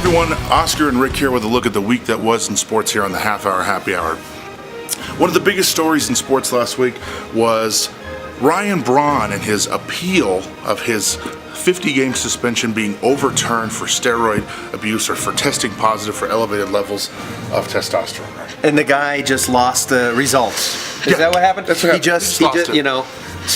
everyone, Oscar and Rick here with a look at the week that was in sports here on the Half Hour Happy Hour. One of the biggest stories in sports last week was Ryan Braun and his appeal of his 50-game suspension being overturned for steroid abuse or for testing positive for elevated levels of testosterone. Right? And the guy just lost the results. Is that what happened? That's what he just you know,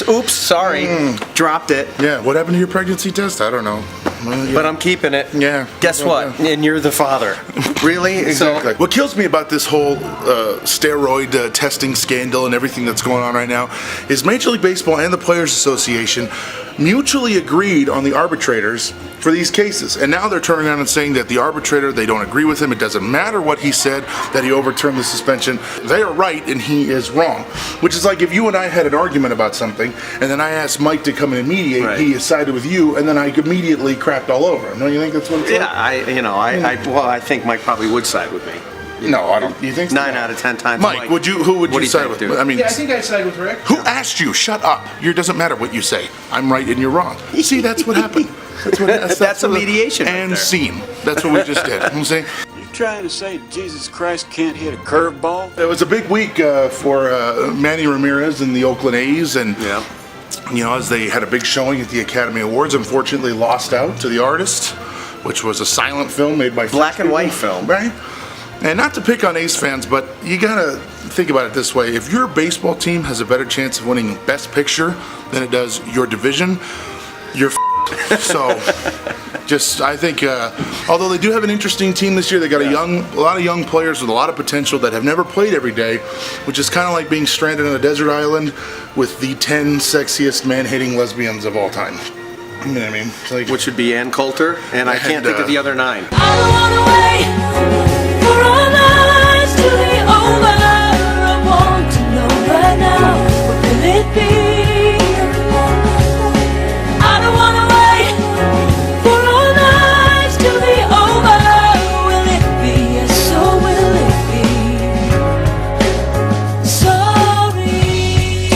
oops, sorry, dropped it. Yeah, what happened to your pregnancy test? I don't know. Well, yeah. But I'm keeping it. Yeah. Guess what? Yeah. And you're the father. Really? Exactly. So, what kills me about this whole steroid testing scandal and everything that's going on right now is Major League Baseball and the Players Association mutually agreed on the arbitrators for these cases. And now they're turning around and saying that the arbitrator, they don't agree with him. It doesn't matter what he said, that he overturned the suspension. They are right and he is wrong. Which is like if you and I had an argument about something and then I asked Mike to come in and mediate, right. He sided with you, and then I immediately crapped all over him. Don't you think that's what it's like? Yeah, I think Mike probably would side with me. No, I don't. You think so? 9 out of 10 times. Mike, who would you side with? Dude? I mean, yeah, I think I'd side with Rick. Who asked you? Shut up. It doesn't matter what you say. I'm right and you're wrong. See, that's what happened. That's a mediation. And right scene. That's what we just did. You know what I'm saying? You trying to say Jesus Christ can't hit a curveball? It was a big week for Manny Ramirez and the Oakland A's, and you know, as they had a big showing at the Academy Awards, unfortunately lost out to The Artist, which was a silent film made by black and white film, right? And not to pick on A's fans, but you gotta think about it this way: if your baseball team has a better chance of winning Best Picture than it does your division, you're so. I think, although they do have an interesting team this year, they got a lot of young players with a lot of potential that have never played every day, which is kind of like being stranded on a desert island with the 10 sexiest man-hating lesbians of all time. You know what I mean? Like, which would be Ann Coulter, and I can't think of the other 9. I don't wanna wait for our lives to be over. I want to know right now, what will it be? I don't wanna wait for our lives to be over. Will it be? Yes, so will it be? Sorry.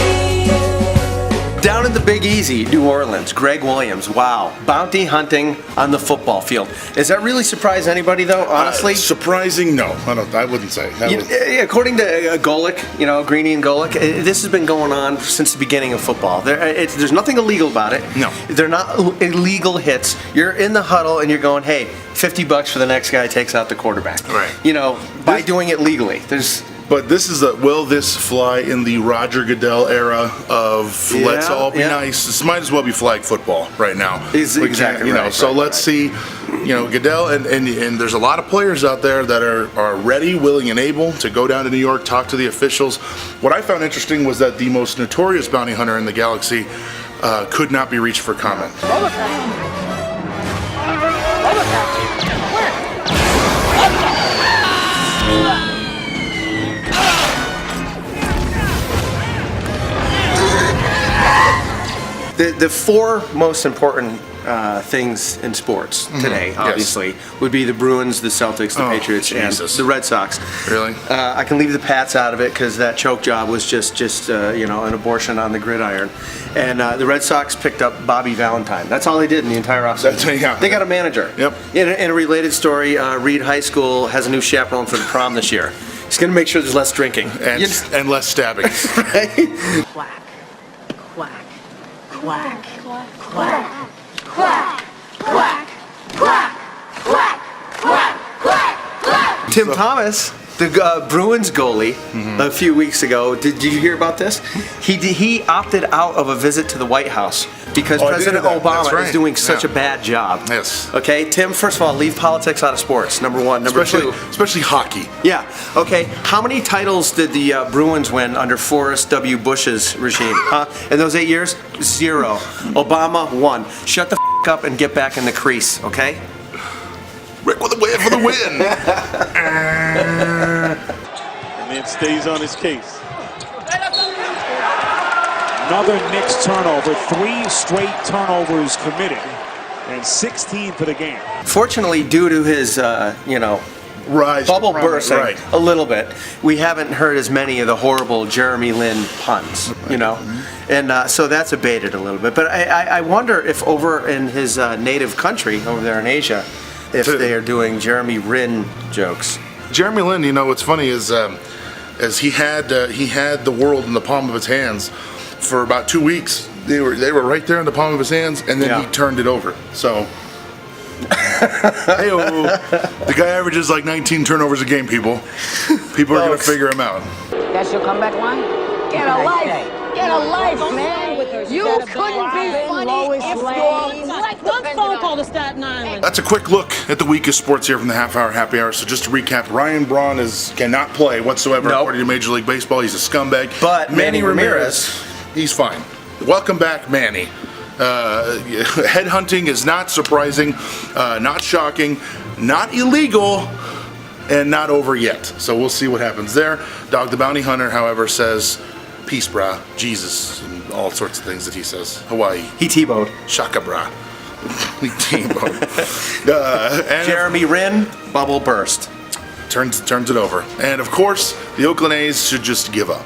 Down in the Big Easy, New Orleans, Greg Williams, wow. Bounty hunting on the football field. Does that really surprise anybody, though, honestly? Surprising? No. I wouldn't say. According to Golick, Greeny and Golick, this has been going on since the beginning of football. There's nothing illegal about it. No. They're not illegal hits. You're in the huddle and you're going, hey, $50 for the next guy takes out the quarterback. Right. You know, by doing it legally. But this is will this fly in the Roger Goodell era of let's all be nice? This might as well be flag football right now. Exactly right. So let's see, Goodell and there's a lot of players out there that are ready, willing, and able to go down to New York, talk to the officials. What I found interesting was that the most notorious bounty hunter in the galaxy could not be reached for comment. The 4 most important things in sports today, obviously, would be the Bruins, the Celtics, the Patriots, and the Red Sox. Really? I can leave the Pats out of it because that choke job was just an abortion on the gridiron. And the Red Sox picked up Bobby Valentine. That's all they did in the entire offseason. They got a manager. Yep. In a related story, Reed High School has a new chaperone for the prom this year. He's going to make sure there's less drinking. And less stabbing. Right? Quack, quack, quack, quack, quack, quack, quack, quack, quack, quack, quack. Tim Thomas, the Bruins goalie, a few weeks ago. Did you hear about this? He opted out of a visit to the White House because President Obama is doing such a bad job. Yes. Okay, Tim, first of all, leave politics out of sports, number 1. Number 2. Especially hockey. Yeah. Okay, how many titles did the Bruins win under Forrest W. Bush's regime? In those 8 years? 0. Obama, 1. Shut the up and get back in the crease, okay? Rick with a win for the win. And then stays on his case. Another Knicks turnover, 3 straight turnovers committed, and 16 for the game. Fortunately, due to his, Rise bubble bursting right. a little bit, we haven't heard as many of the horrible Jeremy Lin puns, and so that's abated a little bit. But I wonder if over in his native country, over there in Asia, if they are doing Jeremy Rin jokes. Jeremy Lin, you know what's funny is as he had the world in the palm of his hands for about 2 weeks. They were right there in the palm of his hands, and then he turned it over. So, the guy averages like 19 turnovers a game. People are gonna figure him out. That's your comeback line? Get a life! Get a life, man! You couldn't be funny if you're like one phone call to Staten Island. That's a quick look at the week of sports here from the Half Hour Happy Hour. So just to recap, Ryan Braun cannot play whatsoever according to Major League Baseball. He's a scumbag. But Manny Ramirez, he's fine. Welcome back, Manny. Headhunting is not surprising, not shocking, not illegal, and not over yet. So we'll see what happens there. Dog the Bounty Hunter, however, says, peace, brah, Jesus, and all sorts of things that he says. Hawaii. he T-bowed. Shaka, brah. He T-bowed. And Jeremy Rin, bubble burst. turns it over. And of course, the Oakland A's should just give up.